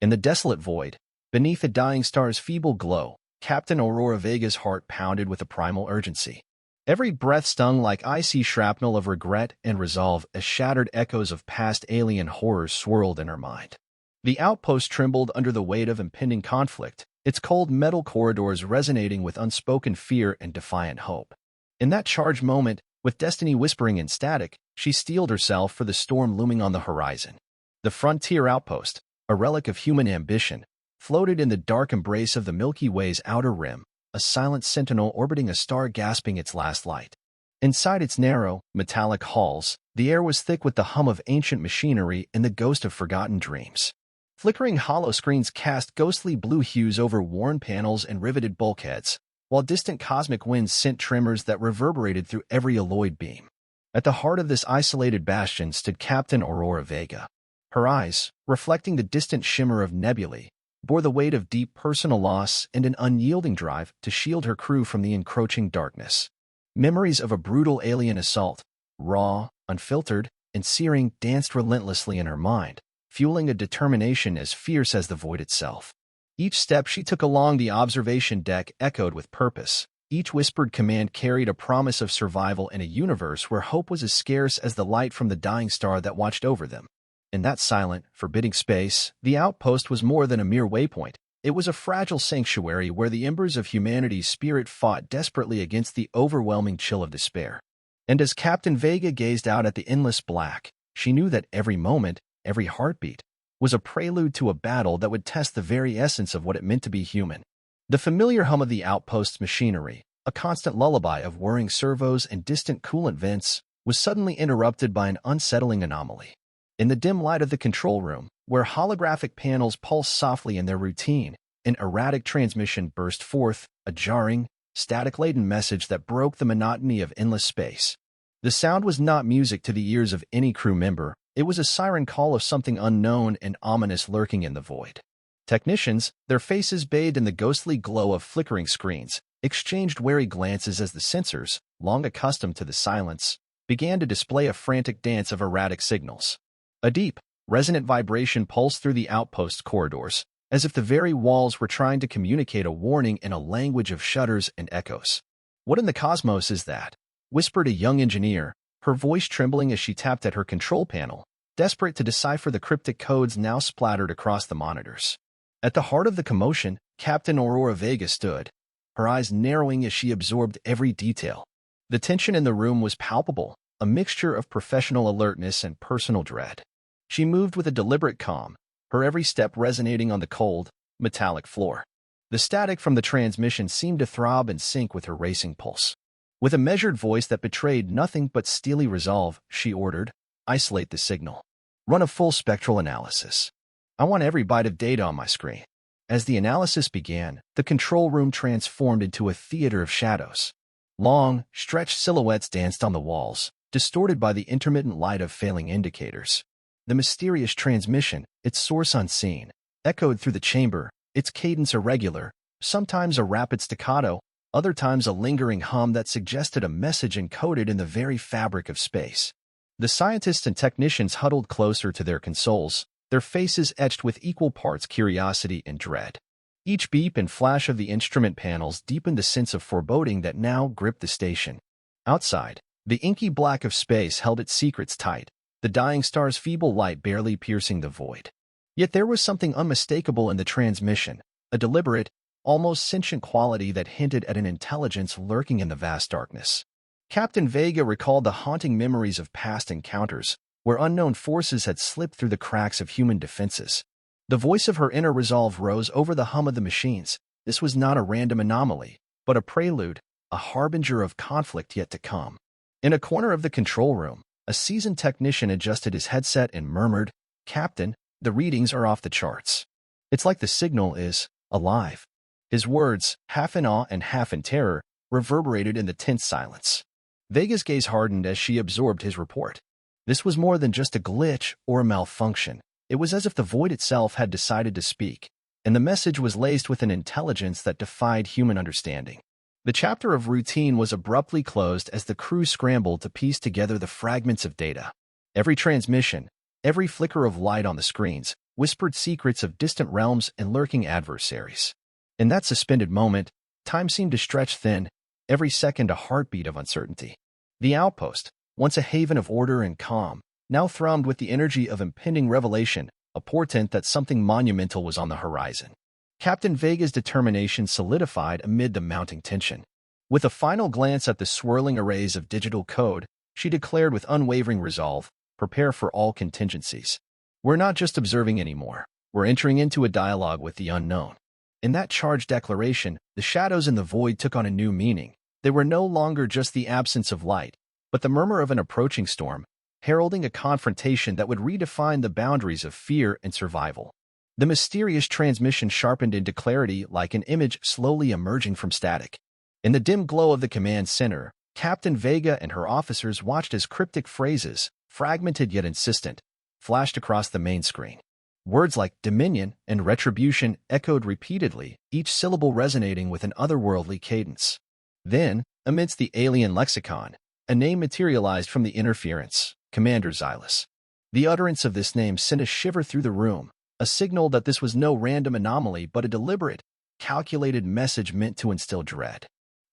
In the desolate void, beneath the dying star's feeble glow, Captain Aurora Vega's heart pounded with a primal urgency. Every breath stung like icy shrapnel of regret and resolve as shattered echoes of past alien horrors swirled in her mind. The outpost trembled under the weight of impending conflict, its cold metal corridors resonating with unspoken fear and defiant hope. In that charged moment, with destiny whispering in static, she steeled herself for the storm looming on the horizon. The frontier outpost, a relic of human ambition, floated in the dark embrace of the Milky Way's outer rim, a silent sentinel orbiting a star gasping its last light. Inside its narrow, metallic halls, the air was thick with the hum of ancient machinery and the ghost of forgotten dreams. Flickering hollow screens cast ghostly blue hues over worn panels and riveted bulkheads, while distant cosmic winds sent tremors that reverberated through every alloyed beam. At the heart of this isolated bastion stood Captain Aurora Vega. Her eyes, reflecting the distant shimmer of nebulae, bore the weight of deep personal loss and an unyielding drive to shield her crew from the encroaching darkness. Memories of a brutal alien assault, raw, unfiltered, and searing, danced relentlessly in her mind, fueling a determination as fierce as the void itself. Each step she took along the observation deck echoed with purpose. Each whispered command carried a promise of survival in a universe where hope was as scarce as the light from the dying star that watched over them. In that silent, forbidding space, the outpost was more than a mere waypoint. It was a fragile sanctuary where the embers of humanity's spirit fought desperately against the overwhelming chill of despair. And as Captain Vega gazed out at the endless black, she knew that every moment, every heartbeat, was a prelude to a battle that would test the very essence of what it meant to be human. The familiar hum of the outpost's machinery, a constant lullaby of whirring servos and distant coolant vents, was suddenly interrupted by an unsettling anomaly. In the dim light of the control room, where holographic panels pulsed softly in their routine, an erratic transmission burst forth, a jarring, static-laden message that broke the monotony of endless space. The sound was not music to the ears of any crew member. It was a siren call of something unknown and ominous lurking in the void. Technicians, their faces bathed in the ghostly glow of flickering screens, exchanged wary glances as the sensors, long accustomed to the silence, began to display a frantic dance of erratic signals. A deep, resonant vibration pulsed through the outpost corridors, as if the very walls were trying to communicate a warning in a language of shudders and echoes. "What in the cosmos is that?" whispered a young engineer, her voice trembling as she tapped at her control panel, desperate to decipher the cryptic codes now splattered across the monitors. At the heart of the commotion, Captain Aurora Vega stood, her eyes narrowing as she absorbed every detail. The tension in the room was palpable, a mixture of professional alertness and personal dread. She moved with a deliberate calm, her every step resonating on the cold, metallic floor. The static from the transmission seemed to throb and sync with her racing pulse. With a measured voice that betrayed nothing but steely resolve, she ordered, "Isolate the signal. Run a full spectral analysis. I want every byte of data on my screen." As the analysis began, the control room transformed into a theater of shadows. Long, stretched silhouettes danced on the walls, distorted by the intermittent light of failing indicators. The mysterious transmission, its source unseen, echoed through the chamber, its cadence irregular, sometimes a rapid staccato, other times a lingering hum that suggested a message encoded in the very fabric of space. The scientists and technicians huddled closer to their consoles, their faces etched with equal parts curiosity and dread. Each beep and flash of the instrument panels deepened the sense of foreboding that now gripped the station. Outside, the inky black of space held its secrets tight, the dying star's feeble light barely piercing the void. Yet there was something unmistakable in the transmission, a deliberate, almost sentient quality that hinted at an intelligence lurking in the vast darkness. Captain Vega recalled the haunting memories of past encounters, where unknown forces had slipped through the cracks of human defenses. The voice of her inner resolve rose over the hum of the machines. This was not a random anomaly, but a prelude, a harbinger of conflict yet to come. In a corner of the control room, a seasoned technician adjusted his headset and murmured, "Captain, the readings are off the charts. It's like the signal is alive." His words, half in awe and half in terror, reverberated in the tense silence. Vega's gaze hardened as she absorbed his report. This was more than just a glitch or a malfunction. It was as if the void itself had decided to speak, and the message was laced with an intelligence that defied human understanding. The chapter of routine was abruptly closed as the crew scrambled to piece together the fragments of data. Every transmission, every flicker of light on the screens, whispered secrets of distant realms and lurking adversaries. In that suspended moment, time seemed to stretch thin, every second a heartbeat of uncertainty. The outpost, once a haven of order and calm, now thrummed with the energy of impending revelation, a portent that something monumental was on the horizon. Captain Vega's determination solidified amid the mounting tension. With a final glance at the swirling arrays of digital code, she declared with unwavering resolve, "Prepare for all contingencies. We're not just observing anymore. We're entering into a dialogue with the unknown." In that charged declaration, the shadows in the void took on a new meaning. They were no longer just the absence of light, but the murmur of an approaching storm, heralding a confrontation that would redefine the boundaries of fear and survival. The mysterious transmission sharpened into clarity like an image slowly emerging from static. In the dim glow of the command center, Captain Vega and her officers watched as cryptic phrases, fragmented yet insistent, flashed across the main screen. Words like dominion and retribution echoed repeatedly, each syllable resonating with an otherworldly cadence. Then, amidst the alien lexicon, a name materialized from the interference, Commander Xylus. The utterance of this name sent a shiver through the room, a signal that this was no random anomaly but a deliberate, calculated message meant to instill dread.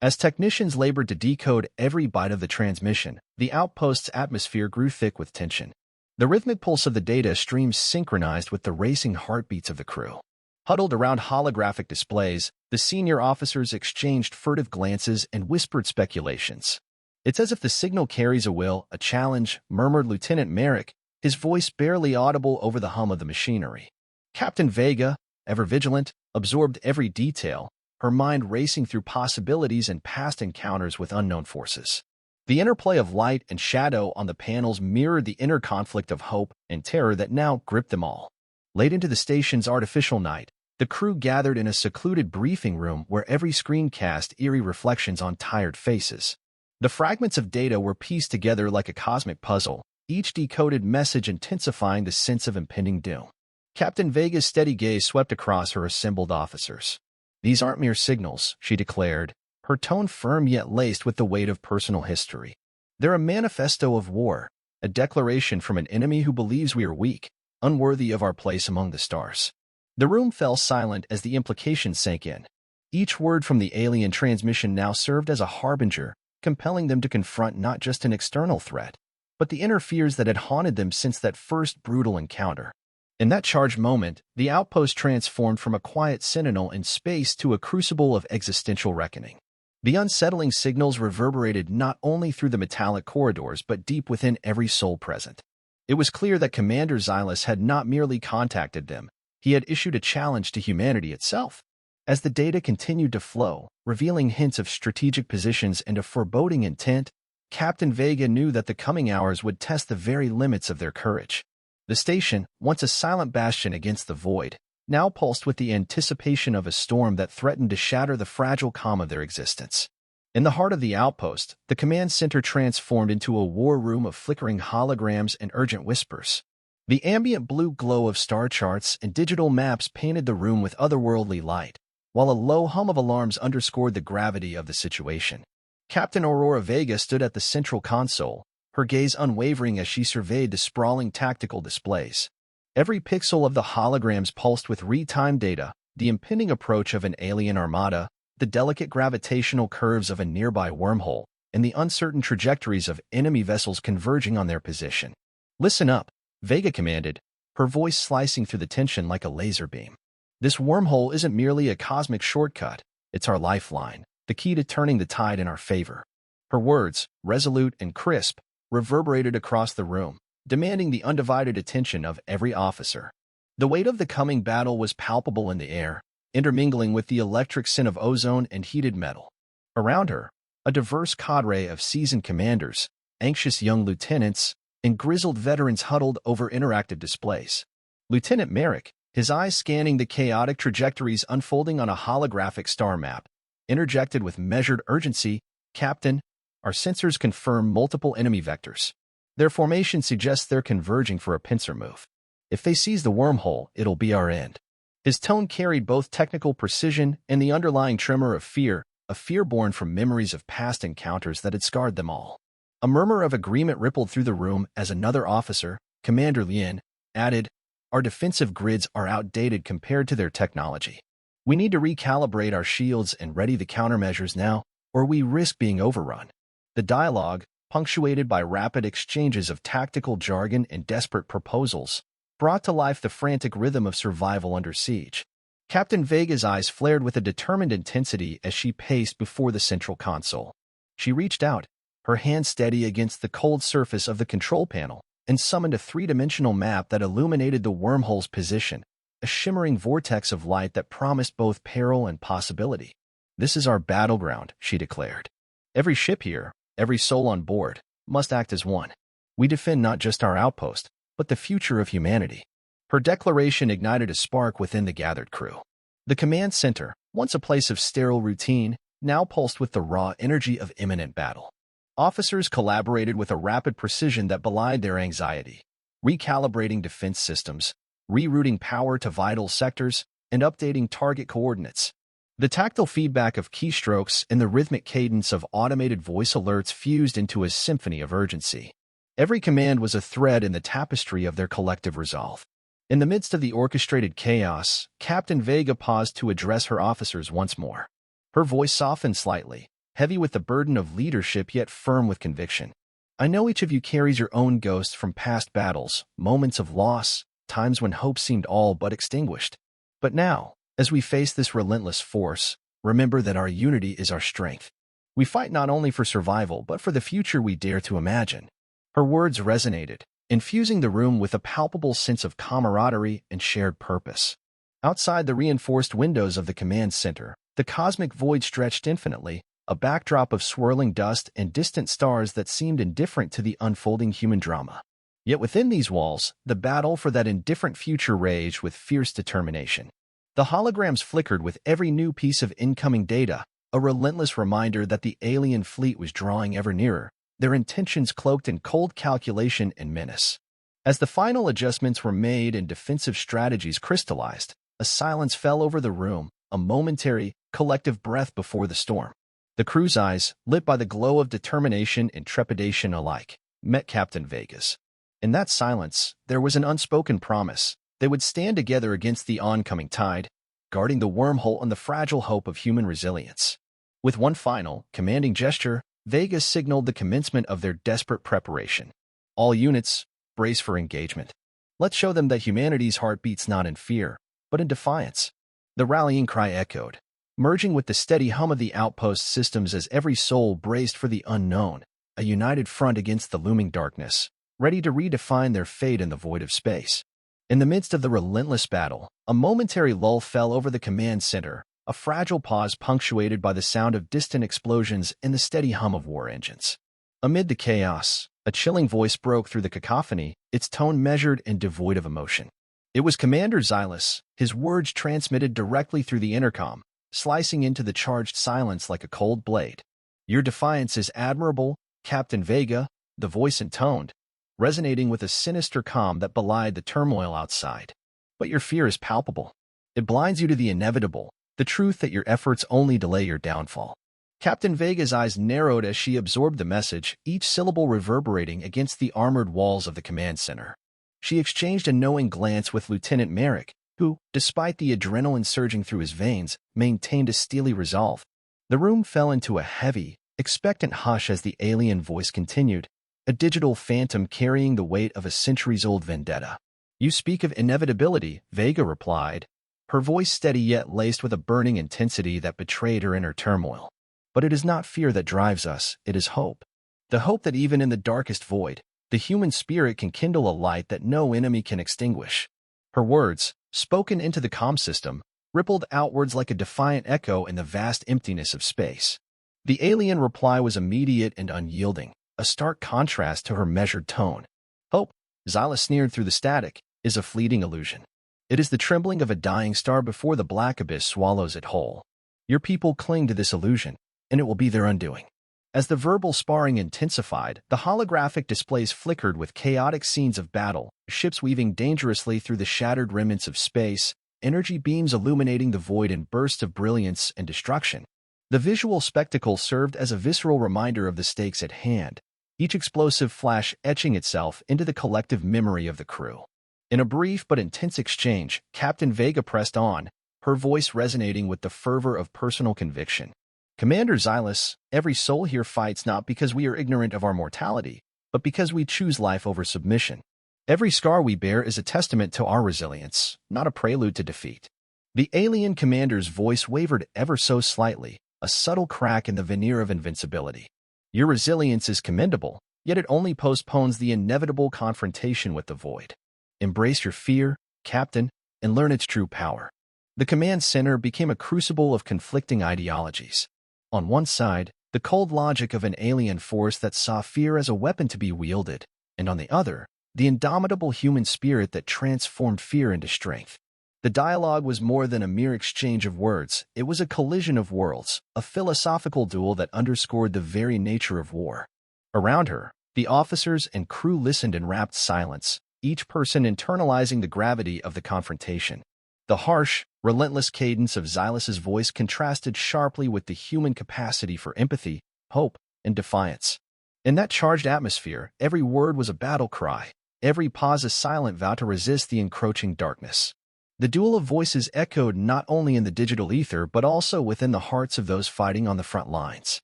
As technicians labored to decode every byte of the transmission, the outpost's atmosphere grew thick with tension. The rhythmic pulse of the data streams synchronized with the racing heartbeats of the crew. Huddled around holographic displays, the senior officers exchanged furtive glances and whispered speculations. "It's as if the signal carries a will, a challenge," murmured Lieutenant Merrick, his voice barely audible over the hum of the machinery. Captain Vega, ever vigilant, absorbed every detail, her mind racing through possibilities and past encounters with unknown forces. The interplay of light and shadow on the panels mirrored the inner conflict of hope and terror that now gripped them all. Late into the station's artificial night, the crew gathered in a secluded briefing room where every screen cast eerie reflections on tired faces. The fragments of data were pieced together like a cosmic puzzle, each decoded message intensifying the sense of impending doom. Captain Vega's steady gaze swept across her assembled officers. "These aren't mere signals," she declared, her tone firm yet laced with the weight of personal history. "They're a manifesto of war, a declaration from an enemy who believes we are weak, unworthy of our place among the stars." The room fell silent as the implications sank in. Each word from the alien transmission now served as a harbinger, compelling them to confront not just an external threat, but the inner fears that had haunted them since that first brutal encounter. In that charged moment, the outpost transformed from a quiet sentinel in space to a crucible of existential reckoning. The unsettling signals reverberated not only through the metallic corridors but deep within every soul present. It was clear that Commander Xylus had not merely contacted them, he had issued a challenge to humanity itself. As the data continued to flow, revealing hints of strategic positions and a foreboding intent, Captain Vega knew that the coming hours would test the very limits of their courage. The station, once a silent bastion against the void, now pulsed with the anticipation of a storm that threatened to shatter the fragile calm of their existence. In the heart of the outpost, the command center transformed into a war room of flickering holograms and urgent whispers. The ambient blue glow of star charts and digital maps painted the room with otherworldly light, while a low hum of alarms underscored the gravity of the situation. Captain Aurora Vega stood at the central console, her gaze unwavering as she surveyed the sprawling tactical displays. Every pixel of the holograms pulsed with real-time data, the impending approach of an alien armada, the delicate gravitational curves of a nearby wormhole, and the uncertain trajectories of enemy vessels converging on their position. "Listen up," Vega commanded, her voice slicing through the tension like a laser beam. "This wormhole isn't merely a cosmic shortcut, it's our lifeline, the key to turning the tide in our favor." Her words, resolute and crisp, reverberated across the room, demanding the undivided attention of every officer. The weight of the coming battle was palpable in the air, intermingling with the electric scent of ozone and heated metal. Around her, a diverse cadre of seasoned commanders, anxious young lieutenants, and grizzled veterans huddled over interactive displays. Lieutenant Merrick, his eyes scanning the chaotic trajectories unfolding on a holographic star map, interjected with measured urgency, "Captain, our sensors confirm multiple enemy vectors. Their formation suggests they're converging for a pincer move. If they seize the wormhole, it'll be our end." His tone carried both technical precision and the underlying tremor of fear, a fear born from memories of past encounters that had scarred them all. A murmur of agreement rippled through the room as another officer, Commander Lien, added, Our defensive grids are outdated compared to their technology. We need to recalibrate our shields and ready the countermeasures now, or we risk being overrun. The dialogue, punctuated by rapid exchanges of tactical jargon and desperate proposals, brought to life the frantic rhythm of survival under siege. Captain Vega's eyes flared with a determined intensity as she paced before the central console. She reached out, her hand steady against the cold surface of the control panel, and summoned a three-dimensional map that illuminated the wormhole's position, a shimmering vortex of light that promised both peril and possibility. "This is our battleground," she declared. "Every ship here, every soul on board, must act as one. We defend not just our outpost, but the future of humanity." Her declaration ignited a spark within the gathered crew. The command center, once a place of sterile routine, now pulsed with the raw energy of imminent battle. Officers collaborated with a rapid precision that belied their anxiety, recalibrating defense systems, rerouting power to vital sectors, and updating target coordinates. The tactile feedback of keystrokes and the rhythmic cadence of automated voice alerts fused into a symphony of urgency. Every command was a thread in the tapestry of their collective resolve. In the midst of the orchestrated chaos, Captain Vega paused to address her officers once more. Her voice softened slightly, heavy with the burden of leadership yet firm with conviction. "I know each of you carries your own ghosts from past battles, moments of loss, times when hope seemed all but extinguished. But now, as we face this relentless force, remember that our unity is our strength. We fight not only for survival but for the future we dare to imagine." Her words resonated, infusing the room with a palpable sense of camaraderie and shared purpose. Outside the reinforced windows of the command center, the cosmic void stretched infinitely, a backdrop of swirling dust and distant stars that seemed indifferent to the unfolding human drama. Yet within these walls, the battle for that indifferent future raged with fierce determination. The holograms flickered with every new piece of incoming data, a relentless reminder that the alien fleet was drawing ever nearer, their intentions cloaked in cold calculation and menace. As the final adjustments were made and defensive strategies crystallized, a silence fell over the room, a momentary, collective breath before the storm. The crew's eyes, lit by the glow of determination and trepidation alike, met Captain Vega's. In that silence, there was an unspoken promise. They would stand together against the oncoming tide, guarding the wormhole and the fragile hope of human resilience. With one final, commanding gesture, Vega signaled the commencement of their desperate preparation. "All units, brace for engagement. Let's show them that humanity's heart beats not in fear, but in defiance." The rallying cry echoed, merging with the steady hum of the outpost systems as every soul braced for the unknown, a united front against the looming darkness, ready to redefine their fate in the void of space. In the midst of the relentless battle, a momentary lull fell over the command center, a fragile pause punctuated by the sound of distant explosions and the steady hum of war engines. Amid the chaos, a chilling voice broke through the cacophony, its tone measured and devoid of emotion. It was Commander Xylus, his words transmitted directly through the intercom, slicing into the charged silence like a cold blade. "Your defiance is admirable, Captain Vega," the voice intoned, resonating with a sinister calm that belied the turmoil outside. "But your fear is palpable. It blinds you to the inevitable, the truth that your efforts only delay your downfall." Captain Vega's eyes narrowed as she absorbed the message, each syllable reverberating against the armored walls of the command center. She exchanged a knowing glance with Lieutenant Merrick, who, despite the adrenaline surging through his veins, maintained a steely resolve. The room fell into a heavy, expectant hush as the alien voice continued, a digital phantom carrying the weight of a centuries-old vendetta. "You speak of inevitability," Vega replied, her voice steady yet laced with a burning intensity that betrayed her inner turmoil. "But it is not fear that drives us, it is hope. The hope that even in the darkest void, the human spirit can kindle a light that no enemy can extinguish." Her words, spoken into the comm system, rippled outwards like a defiant echo in the vast emptiness of space. The alien reply was immediate and unyielding, a stark contrast to her measured tone. "Hope," Xyla sneered through the static, "is a fleeting illusion. It is the trembling of a dying star before the black abyss swallows it whole. Your people cling to this illusion, and it will be their undoing." As the verbal sparring intensified, the holographic displays flickered with chaotic scenes of battle, ships weaving dangerously through the shattered remnants of space, energy beams illuminating the void in bursts of brilliance and destruction. The visual spectacle served as a visceral reminder of the stakes at hand, each explosive flash etching itself into the collective memory of the crew. In a brief but intense exchange, Captain Vega pressed on, her voice resonating with the fervor of personal conviction. Commander Xylus, every soul here fights not because we are ignorant of our mortality, but because we choose life over submission. Every scar we bear is a testament to our resilience, not a prelude to defeat. The alien commander's voice wavered ever so slightly, a subtle crack in the veneer of invincibility. Your resilience is commendable, yet it only postpones the inevitable confrontation with the void. Embrace your fear, Captain, and learn its true power. The command center became a crucible of conflicting ideologies. On one side, the cold logic of an alien force that saw fear as a weapon to be wielded, and on the other, the indomitable human spirit that transformed fear into strength. The dialogue was more than a mere exchange of words. It was a collision of worlds, a philosophical duel that underscored the very nature of war. Around her, the officers and crew listened in rapt silence, each person internalizing the gravity of the confrontation. The harsh, relentless cadence of Xylus's voice contrasted sharply with the human capacity for empathy, hope, and defiance. In that charged atmosphere, every word was a battle cry, every pause a silent vow to resist the encroaching darkness. The duel of voices echoed not only in the digital ether but also within the hearts of those fighting on the front lines.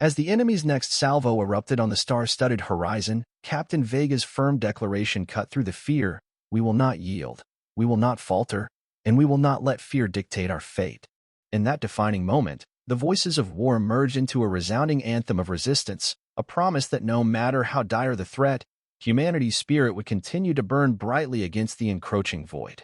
As the enemy's next salvo erupted on the star-studded horizon, Captain Vega's firm declaration cut through the fear: "We will not yield, we will not falter, and we will not let fear dictate our fate." In that defining moment, the voices of war merged into a resounding anthem of resistance, a promise that no matter how dire the threat, humanity's spirit would continue to burn brightly against the encroaching void.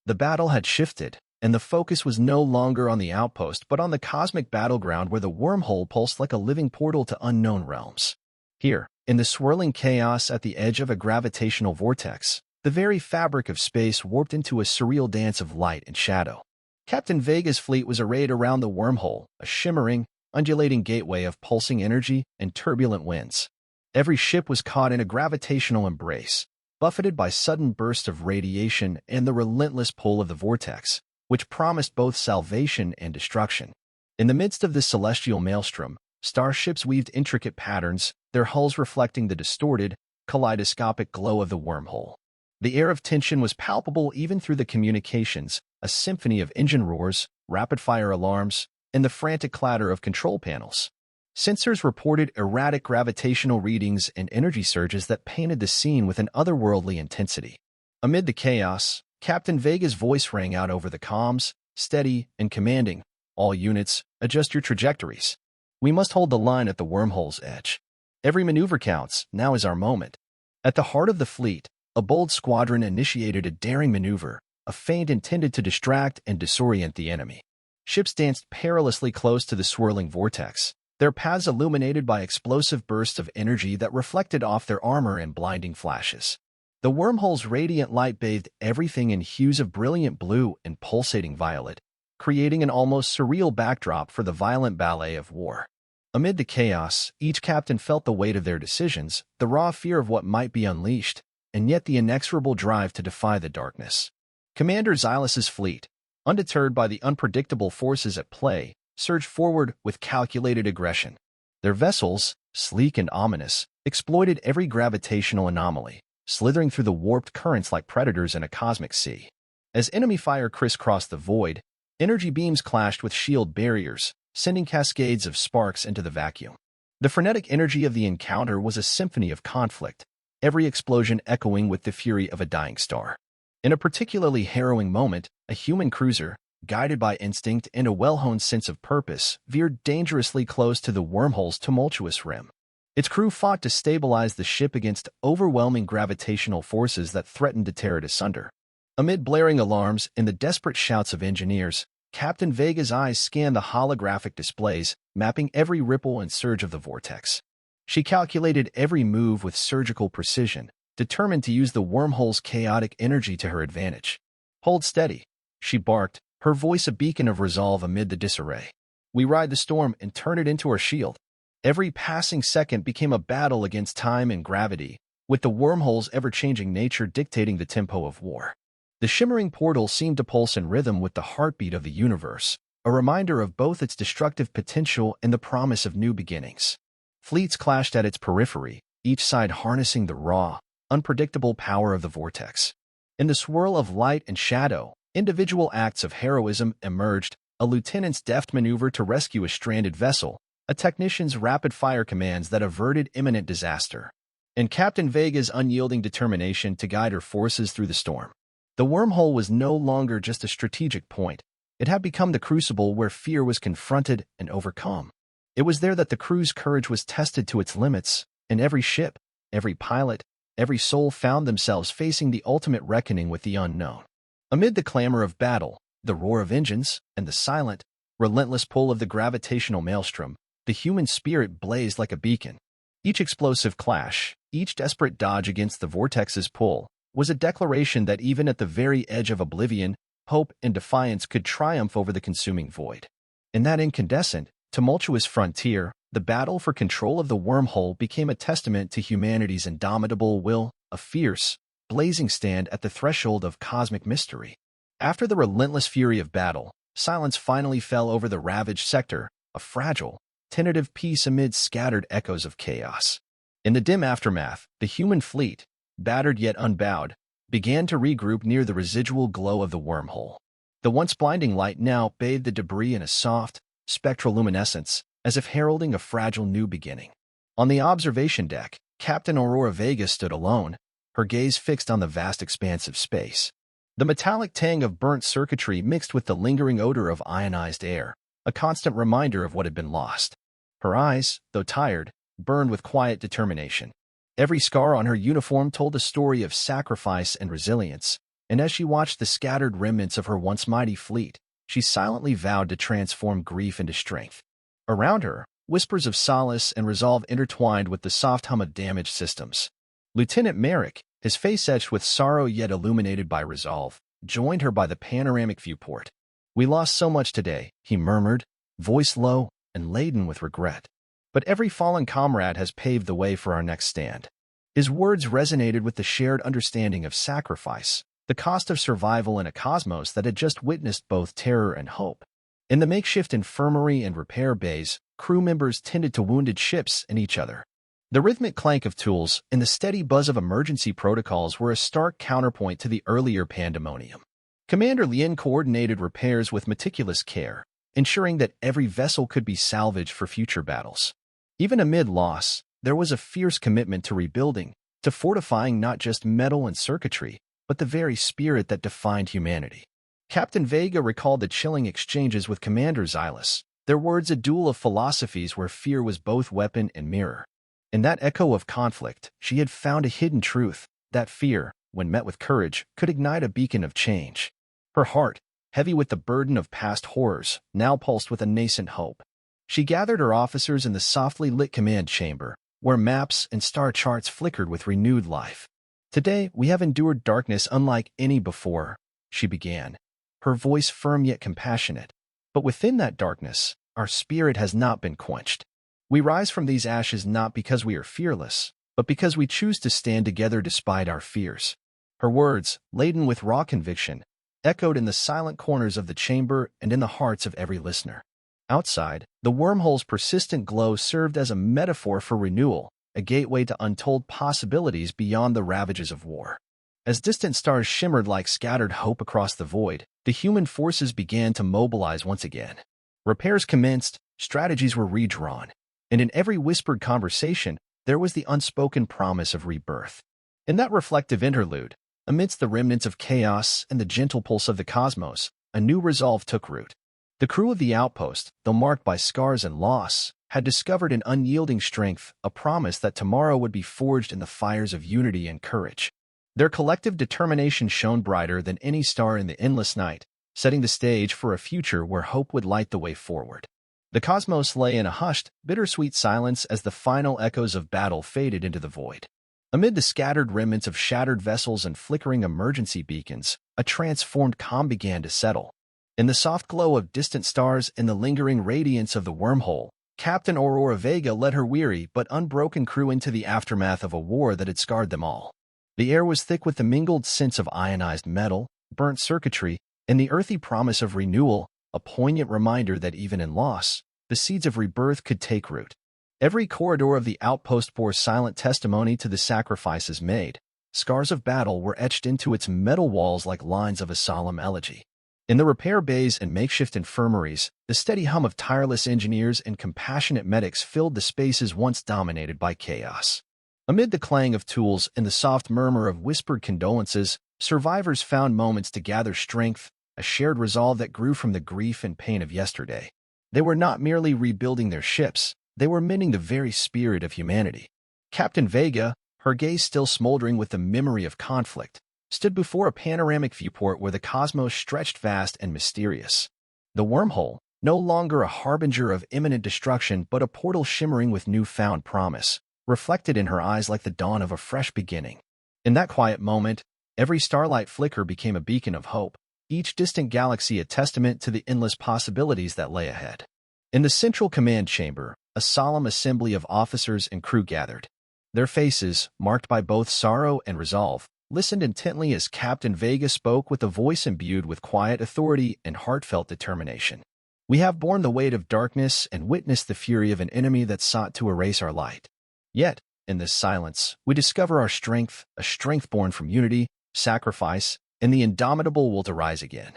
The battle had shifted, and the focus was no longer on the outpost but on the cosmic battleground where the wormhole pulsed like a living portal to unknown realms. Here, in the swirling chaos at the edge of a gravitational vortex, the very fabric of space warped into a surreal dance of light and shadow. Captain Vega's fleet was arrayed around the wormhole, a shimmering, undulating gateway of pulsing energy and turbulent winds. Every ship was caught in a gravitational embrace, buffeted by sudden bursts of radiation and the relentless pull of the vortex, which promised both salvation and destruction. In the midst of this celestial maelstrom, starships weaved intricate patterns, their hulls reflecting the distorted, kaleidoscopic glow of the wormhole. The air of tension was palpable even through the communications, a symphony of engine roars, rapid-fire alarms, and the frantic clatter of control panels. Sensors reported erratic gravitational readings and energy surges that painted the scene with an otherworldly intensity. Amid the chaos, Captain Vega's voice rang out over the comms, steady and commanding: "All units, adjust your trajectories. We must hold the line at the wormhole's edge. Every maneuver counts, now is our moment." At the heart of the fleet, a bold squadron initiated a daring maneuver, a feint intended to distract and disorient the enemy. Ships danced perilously close to the swirling vortex, their paths illuminated by explosive bursts of energy that reflected off their armor in blinding flashes. The wormhole's radiant light bathed everything in hues of brilliant blue and pulsating violet, creating an almost surreal backdrop for the violent ballet of war. Amid the chaos, each captain felt the weight of their decisions, the raw fear of what might be unleashed, and yet the inexorable drive to defy the darkness. Commander Xylus's fleet, undeterred by the unpredictable forces at play, surged forward with calculated aggression. Their vessels, sleek and ominous, exploited every gravitational anomaly, slithering through the warped currents like predators in a cosmic sea. As enemy fire crisscrossed the void, energy beams clashed with shield barriers, sending cascades of sparks into the vacuum. The frenetic energy of the encounter was a symphony of conflict, every explosion echoing with the fury of a dying star. In a particularly harrowing moment, a human cruiser, guided by instinct and a well-honed sense of purpose, veered dangerously close to the wormhole's tumultuous rim. Its crew fought to stabilize the ship against overwhelming gravitational forces that threatened to tear it asunder. Amid blaring alarms and the desperate shouts of engineers, Captain Vega's eyes scanned the holographic displays, mapping every ripple and surge of the vortex. She calculated every move with surgical precision, determined to use the wormhole's chaotic energy to her advantage. "Hold steady," she barked, her voice a beacon of resolve amid the disarray. "We ride the storm and turn it into our shield." Every passing second became a battle against time and gravity, with the wormhole's ever-changing nature dictating the tempo of war. The shimmering portal seemed to pulse in rhythm with the heartbeat of the universe, a reminder of both its destructive potential and the promise of new beginnings. Fleets clashed at its periphery, each side harnessing the raw, unpredictable power of the vortex. In the swirl of light and shadow, individual acts of heroism emerged: a lieutenant's deft maneuver to rescue a stranded vessel, a technician's rapid-fire commands that averted imminent disaster, and Captain Vega's unyielding determination to guide her forces through the storm. The wormhole was no longer just a strategic point. It had become the crucible where fear was confronted and overcome. It was there that the crew's courage was tested to its limits, and every ship, every pilot, every soul found themselves facing the ultimate reckoning with the unknown. Amid the clamor of battle, the roar of engines, and the silent, relentless pull of the gravitational maelstrom, the human spirit blazed like a beacon. Each explosive clash, each desperate dodge against the vortex's pull, was a declaration that even at the very edge of oblivion, hope and defiance could triumph over the consuming void. In that incandescent, tumultuous frontier, the battle for control of the wormhole became a testament to humanity's indomitable will, a fierce, blazing stand at the threshold of cosmic mystery. After the relentless fury of battle, silence finally fell over the ravaged sector, a fragile, tentative peace amid scattered echoes of chaos. In the dim aftermath, the human fleet, battered yet unbowed, began to regroup near the residual glow of the wormhole. The once blinding light now bathed the debris in a soft, spectral luminescence, as if heralding a fragile new beginning. On the observation deck, Captain Aurora Vega stood alone, her gaze fixed on the vast expanse of space. The metallic tang of burnt circuitry mixed with the lingering odor of ionized air, a constant reminder of what had been lost. Her eyes, though tired, burned with quiet determination. Every scar on her uniform told a story of sacrifice and resilience, and as she watched the scattered remnants of her once mighty fleet, she silently vowed to transform grief into strength. Around her, whispers of solace and resolve intertwined with the soft hum of damaged systems. Lieutenant Merrick, his face etched with sorrow yet illuminated by resolve, joined her by the panoramic viewport. "We lost so much today," he murmured, voice low and laden with regret. "But every fallen comrade has paved the way for our next stand." His words resonated with the shared understanding of sacrifice, the cost of survival in a cosmos that had just witnessed both terror and hope. In the makeshift infirmary and repair bays, crew members tended to wounded ships and each other. The rhythmic clank of tools and the steady buzz of emergency protocols were a stark counterpoint to the earlier pandemonium. Commander Lien coordinated repairs with meticulous care, ensuring that every vessel could be salvaged for future battles. Even amid loss, there was a fierce commitment to rebuilding, to fortifying not just metal and circuitry, but the very spirit that defined humanity. Captain Vega recalled the chilling exchanges with Commander Xylus, their words a duel of philosophies where fear was both weapon and mirror. In that echo of conflict, she had found a hidden truth, that fear, when met with courage, could ignite a beacon of change. Her heart, heavy with the burden of past horrors, now pulsed with a nascent hope. She gathered her officers in the softly lit command chamber, where maps and star charts flickered with renewed life. "Today, we have endured darkness unlike any before," she began, her voice firm yet compassionate. "But within that darkness, our spirit has not been quenched. We rise from these ashes not because we are fearless, but because we choose to stand together despite our fears." Her words, laden with raw conviction, echoed in the silent corners of the chamber and in the hearts of every listener. Outside, the wormhole's persistent glow served as a metaphor for renewal, a gateway to untold possibilities beyond the ravages of war. As distant stars shimmered like scattered hope across the void, the human forces began to mobilize once again. Repairs commenced, strategies were redrawn, and in every whispered conversation, there was the unspoken promise of rebirth. In that reflective interlude, amidst the remnants of chaos and the gentle pulse of the cosmos, a new resolve took root. The crew of the outpost, though marked by scars and loss, had discovered an unyielding strength, a promise that tomorrow would be forged in the fires of unity and courage. Their collective determination shone brighter than any star in the endless night, setting the stage for a future where hope would light the way forward. The cosmos lay in a hushed, bittersweet silence as the final echoes of battle faded into the void. Amid the scattered remnants of shattered vessels and flickering emergency beacons, a transformed calm began to settle. In the soft glow of distant stars and the lingering radiance of the wormhole, Captain Aurora Vega led her weary but unbroken crew into the aftermath of a war that had scarred them all. The air was thick with the mingled scents of ionized metal, burnt circuitry, and the earthy promise of renewal, a poignant reminder that even in loss, the seeds of rebirth could take root. Every corridor of the outpost bore silent testimony to the sacrifices made, Scars of battle were etched into its metal walls like lines of a solemn elegy. In the repair bays and makeshift infirmaries, the steady hum of tireless engineers and compassionate medics filled the spaces once dominated by chaos. Amid the clang of tools and the soft murmur of whispered condolences, survivors found moments to gather strength, a shared resolve that grew from the grief and pain of yesterday. They were not merely rebuilding their ships, they were mending the very spirit of humanity. Captain Vega, her gaze still smoldering with the memory of conflict, stood before a panoramic viewport where the cosmos stretched vast and mysterious. The wormhole, no longer a harbinger of imminent destruction but a portal shimmering with newfound promise, reflected in her eyes like the dawn of a fresh beginning. In that quiet moment, every starlight flicker became a beacon of hope, each distant galaxy a testament to the endless possibilities that lay ahead. In the central command chamber, a solemn assembly of officers and crew gathered. Their faces, marked by both sorrow and resolve, listened intently as Captain Vega spoke with a voice imbued with quiet authority and heartfelt determination. We have borne the weight of darkness and witnessed the fury of an enemy that sought to erase our light. Yet, in this silence, we discover our strength, a strength born from unity, sacrifice, and the indomitable will to rise again.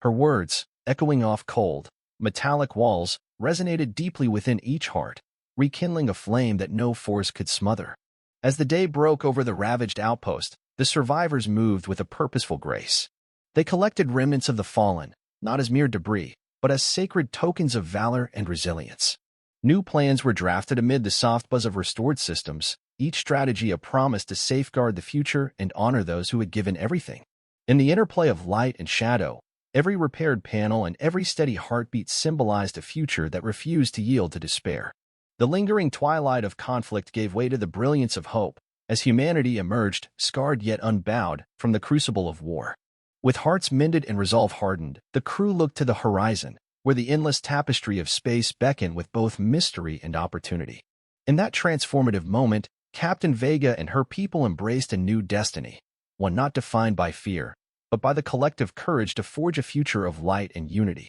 Her words, echoing off cold, metallic walls, resonated deeply within each heart, rekindling a flame that no force could smother. As the day broke over the ravaged outpost, the survivors moved with a purposeful grace. They collected remnants of the fallen, not as mere debris, but as sacred tokens of valor and resilience. New plans were drafted amid the soft buzz of restored systems, each strategy a promise to safeguard the future and honor those who had given everything. In the interplay of light and shadow, every repaired panel and every steady heartbeat symbolized a future that refused to yield to despair. The lingering twilight of conflict gave way to the brilliance of hope, as humanity emerged, scarred yet unbowed, from the crucible of war. With hearts mended and resolve hardened, the crew looked to the horizon, where the endless tapestry of space beckoned with both mystery and opportunity. In that transformative moment, Captain Vega and her people embraced a new destiny, one not defined by fear, but by the collective courage to forge a future of light and unity.